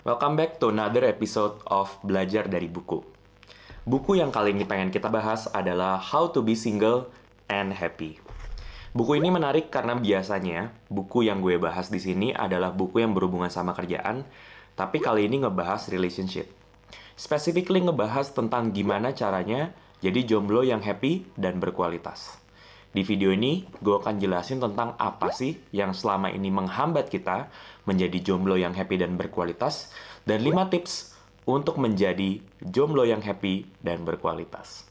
Welcome back to another episode of Belajar dari Buku. Buku yang kali ini pengen kita bahas adalah How to be Single and Happy. Buku ini menarik karena biasanya buku yang gue bahas di sini adalah buku yang berhubungan sama kerjaan, tapi kali ini ngebahas relationship. Specifically ngebahas tentang gimana caranya jadi jomblo yang happy dan berkualitas. Di video ini, gue akan jelasin tentang apa sih yang selama ini menghambat kita menjadi jomblo yang happy dan berkualitas, dan 5 tips untuk menjadi jomblo yang happy dan berkualitas.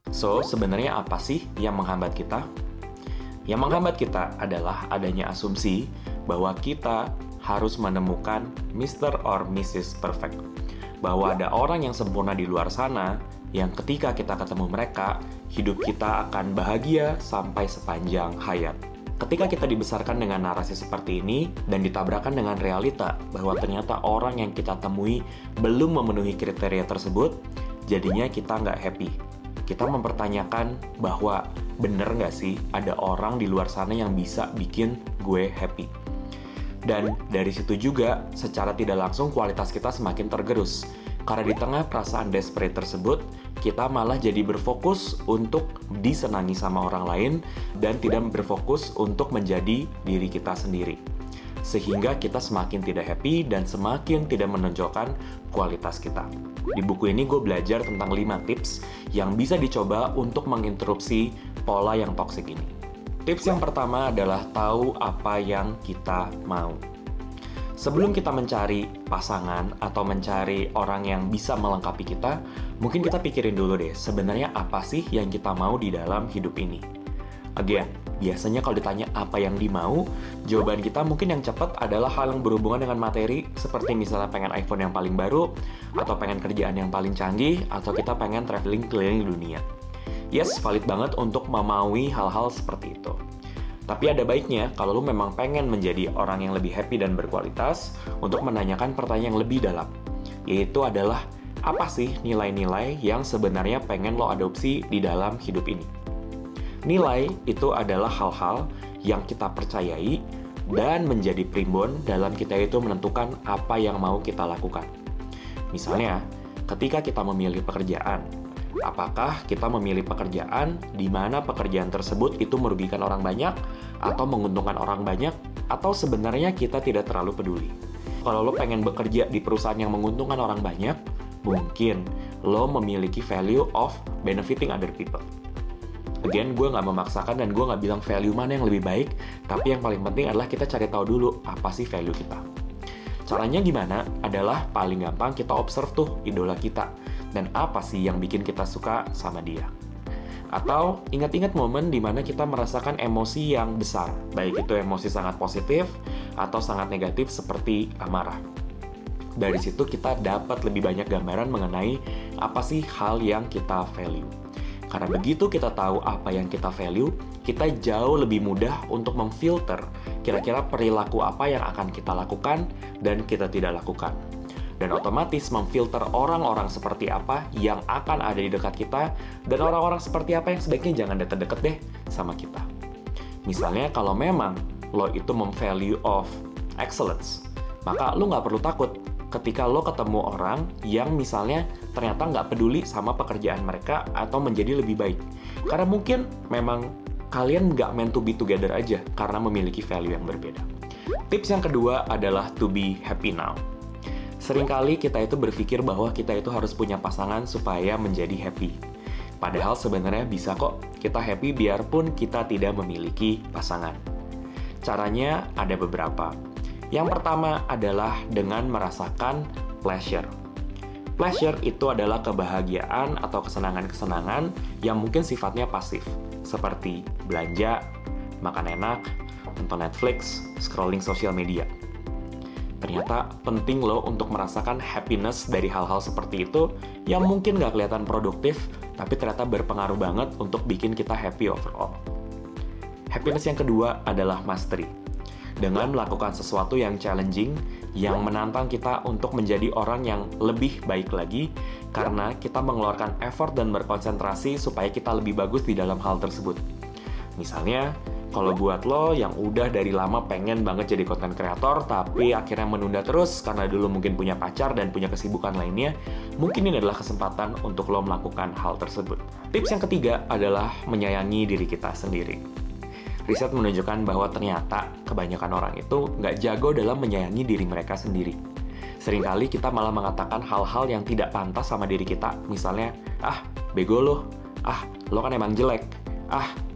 So, sebenarnya apa sih yang menghambat kita? Yang menghambat kita adalah adanya asumsi bahwa kita harus menemukan Mr. or Mrs. Perfect. Bahwa ada orang yang sempurna di luar sana, yang ketika kita ketemu mereka, hidup kita akan bahagia sampai sepanjang hayat. Ketika kita dibesarkan dengan narasi seperti ini, dan ditabrakan dengan realita bahwa ternyata orang yang kita temui belum memenuhi kriteria tersebut, jadinya kita nggak happy. Kita mempertanyakan bahwa bener nggak sih ada orang di luar sana yang bisa bikin gue happy. Dan dari situ juga, secara tidak langsung kualitas kita semakin tergerus. Karena di tengah perasaan desperate tersebut, kita malah jadi berfokus untuk disenangi sama orang lain dan tidak berfokus untuk menjadi diri kita sendiri. Sehingga kita semakin tidak happy dan semakin tidak menonjolkan kualitas kita. Di buku ini gue belajar tentang 5 tips yang bisa dicoba untuk menginterupsi pola yang toksik ini. Tips yang pertama adalah tahu apa yang kita mau. Sebelum kita mencari pasangan atau mencari orang yang bisa melengkapi kita, mungkin kita pikirin dulu deh, sebenarnya apa sih yang kita mau di dalam hidup ini. Again, biasanya kalau ditanya apa yang dimau, jawaban kita mungkin yang cepat adalah hal yang berhubungan dengan materi, seperti misalnya pengen iPhone yang paling baru, atau pengen kerjaan yang paling canggih, atau kita pengen traveling keliling dunia. Yes, valid banget untuk memaui hal-hal seperti itu. Tapi ada baiknya kalau lu memang pengen menjadi orang yang lebih happy dan berkualitas untuk menanyakan pertanyaan yang lebih dalam. Yaitu adalah, apa sih nilai-nilai yang sebenarnya pengen lo adopsi di dalam hidup ini? Nilai itu adalah hal-hal yang kita percayai dan menjadi primbon dalam kita itu menentukan apa yang mau kita lakukan. Misalnya, ketika kita memilih pekerjaan, apakah kita memilih pekerjaan di mana pekerjaan tersebut itu merugikan orang banyak atau menguntungkan orang banyak, atau sebenarnya kita tidak terlalu peduli? Kalau lo pengen bekerja di perusahaan yang menguntungkan orang banyak, mungkin lo memiliki value of benefiting other people. Again, gue nggak memaksakan dan gue nggak bilang value mana yang lebih baik, tapi yang paling penting adalah kita cari tahu dulu apa sih value kita. Caranya gimana? Adalah paling gampang kita observe tuh idola kita, dan apa sih yang bikin kita suka sama dia. Atau ingat-ingat momen di mana kita merasakan emosi yang besar, baik itu emosi sangat positif atau sangat negatif seperti amarah. Dari situ kita dapat lebih banyak gambaran mengenai apa sih hal yang kita value. Karena begitu kita tahu apa yang kita value, kita jauh lebih mudah untuk memfilter kira-kira perilaku apa yang akan kita lakukan dan kita tidak lakukan. Dan otomatis memfilter orang-orang seperti apa yang akan ada di dekat kita, dan orang-orang seperti apa yang sebaiknya jangan deket-deket deh sama kita. Misalnya kalau memang lo itu memvalue of excellence, maka lo nggak perlu takut ketika lo ketemu orang yang misalnya ternyata nggak peduli sama pekerjaan mereka atau menjadi lebih baik. Karena mungkin memang kalian nggak meant to be together aja karena memiliki value yang berbeda. Tips yang kedua adalah to be happy now. Seringkali kita itu berpikir bahwa kita itu harus punya pasangan supaya menjadi happy. Padahal sebenarnya bisa kok kita happy biarpun kita tidak memiliki pasangan. Caranya ada beberapa. Yang pertama adalah dengan merasakan pleasure. Pleasure itu adalah kebahagiaan atau kesenangan-kesenangan yang mungkin sifatnya pasif, seperti belanja, makan enak, nonton Netflix, scrolling sosial media. Ternyata penting loh untuk merasakan happiness dari hal-hal seperti itu yang mungkin nggak kelihatan produktif, tapi ternyata berpengaruh banget untuk bikin kita happy overall. Happiness yang kedua adalah mastery. Dengan melakukan sesuatu yang challenging, yang menantang kita untuk menjadi orang yang lebih baik lagi, karena kita mengeluarkan effort dan berkonsentrasi supaya kita lebih bagus di dalam hal tersebut. Misalnya, kalau buat lo yang udah dari lama pengen banget jadi content creator, tapi akhirnya menunda terus karena dulu mungkin punya pacar dan punya kesibukan lainnya, mungkin ini adalah kesempatan untuk lo melakukan hal tersebut. Tips yang ketiga adalah menyayangi diri kita sendiri. Riset menunjukkan bahwa ternyata kebanyakan orang itu nggak jago dalam menyayangi diri mereka sendiri. Seringkali kita malah mengatakan hal-hal yang tidak pantas sama diri kita. Misalnya, bego lo, lo kan emang jelek,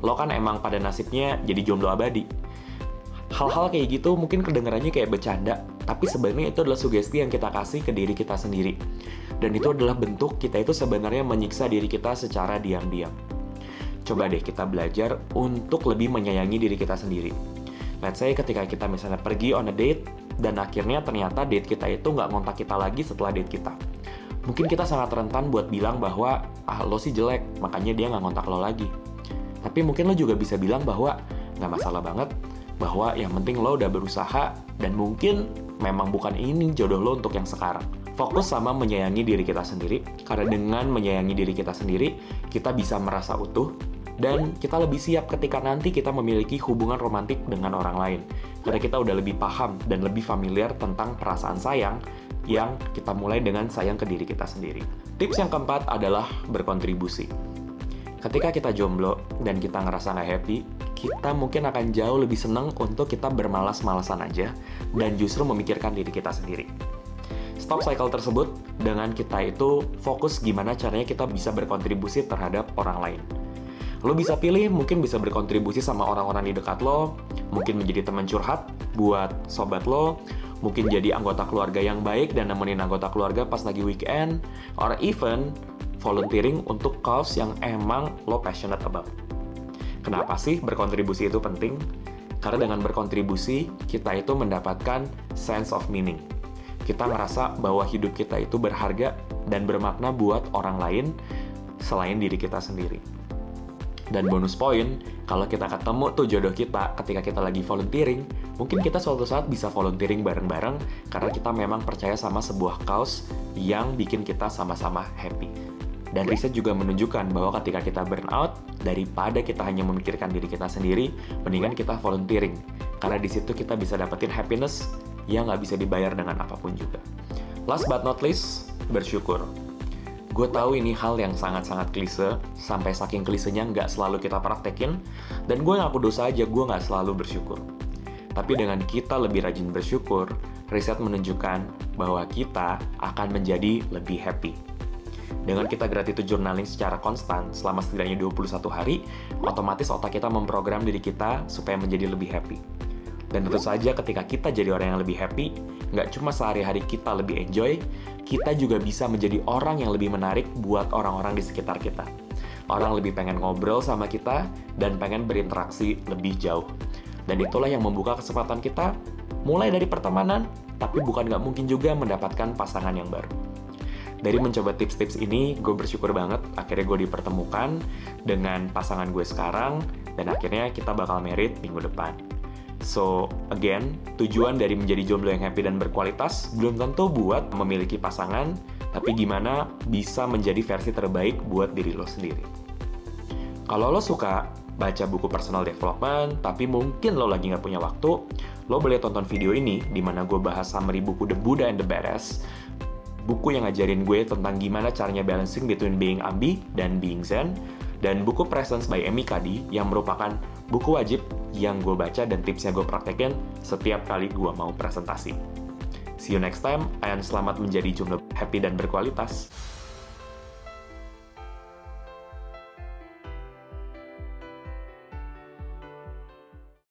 lo kan emang pada nasibnya jadi jomblo abadi. Hal-hal kayak gitu mungkin kedengarannya kayak bercanda, tapi sebenarnya itu adalah sugesti yang kita kasih ke diri kita sendiri. Dan itu adalah bentuk kita itu sebenarnya menyiksa diri kita secara diam-diam. Coba deh kita belajar untuk lebih menyayangi diri kita sendiri. Let's say ketika kita misalnya pergi on a date, dan akhirnya ternyata date kita itu nggak ngontak kita lagi setelah date kita. Mungkin kita sangat rentan buat bilang bahwa, lo sih jelek, makanya dia nggak ngontak lo lagi. Tapi mungkin lo juga bisa bilang bahwa nggak masalah banget, bahwa yang penting lo udah berusaha, dan mungkin memang bukan ini jodoh lo untuk yang sekarang. Fokus sama menyayangi diri kita sendiri, karena dengan menyayangi diri kita sendiri, kita bisa merasa utuh, dan kita lebih siap ketika nanti kita memiliki hubungan romantik dengan orang lain. Karena kita udah lebih paham dan lebih familiar tentang perasaan sayang yang kita mulai dengan sayang ke diri kita sendiri. Tips yang keempat adalah berkontribusi. Ketika kita jomblo dan kita ngerasa nggak happy, kita mungkin akan jauh lebih senang untuk kita bermalas-malasan aja dan justru memikirkan diri kita sendiri. Stop cycle tersebut dengan kita itu fokus gimana caranya kita bisa berkontribusi terhadap orang lain. Lo bisa pilih, mungkin bisa berkontribusi sama orang-orang di dekat lo, mungkin menjadi teman curhat buat sobat lo, mungkin jadi anggota keluarga yang baik dan nemenin anggota keluarga pas lagi weekend, or even volunteering untuk cause yang emang lo passionate about. Kenapa sih berkontribusi itu penting? Karena dengan berkontribusi, kita itu mendapatkan sense of meaning. Kita ngerasa bahwa hidup kita itu berharga dan bermakna buat orang lain selain diri kita sendiri. Dan bonus poin, kalau kita ketemu tuh jodoh kita ketika kita lagi volunteering, mungkin kita suatu saat bisa volunteering bareng-bareng karena kita memang percaya sama sebuah cause yang bikin kita sama-sama happy. Dan riset juga menunjukkan bahwa ketika kita burnout, daripada kita hanya memikirkan diri kita sendiri, mendingan kita volunteering. Karena di situ kita bisa dapetin happiness yang nggak bisa dibayar dengan apapun juga. Last but not least, bersyukur. Gue tahu ini hal yang sangat-sangat klise, sampai saking klisenya nggak selalu kita praktekin, dan gue ngaku dosa aja gue nggak selalu bersyukur. Tapi dengan kita lebih rajin bersyukur, riset menunjukkan bahwa kita akan menjadi lebih happy. Dengan kita gratitude journaling secara konstan selama setidaknya 21 hari, otomatis otak kita memprogram diri kita supaya menjadi lebih happy. Dan tentu saja ketika kita jadi orang yang lebih happy, nggak cuma sehari-hari kita lebih enjoy, kita juga bisa menjadi orang yang lebih menarik buat orang-orang di sekitar kita. Orang lebih pengen ngobrol sama kita dan pengen berinteraksi lebih jauh. Dan itulah yang membuka kesempatan kita, mulai dari pertemanan, tapi bukan nggak mungkin juga mendapatkan pasangan yang baru. Dari mencoba tips-tips ini, gue bersyukur banget akhirnya gue dipertemukan dengan pasangan gue sekarang, dan akhirnya kita bakal married minggu depan. So, again, tujuan dari menjadi jomblo yang happy dan berkualitas belum tentu buat memiliki pasangan, tapi gimana bisa menjadi versi terbaik buat diri lo sendiri. Kalau lo suka baca buku personal development, tapi mungkin lo lagi nggak punya waktu, lo boleh tonton video ini di mana gue bahas summary buku The Buddha and the Badass, buku yang ngajarin gue tentang gimana caranya balancing between being ambi dan being zen, dan buku Presence by Amy Cuddy yang merupakan buku wajib yang gue baca dan tipsnya gue praktekin setiap kali gue mau presentasi. See you next time, and selamat menjadi jomblo happy dan berkualitas.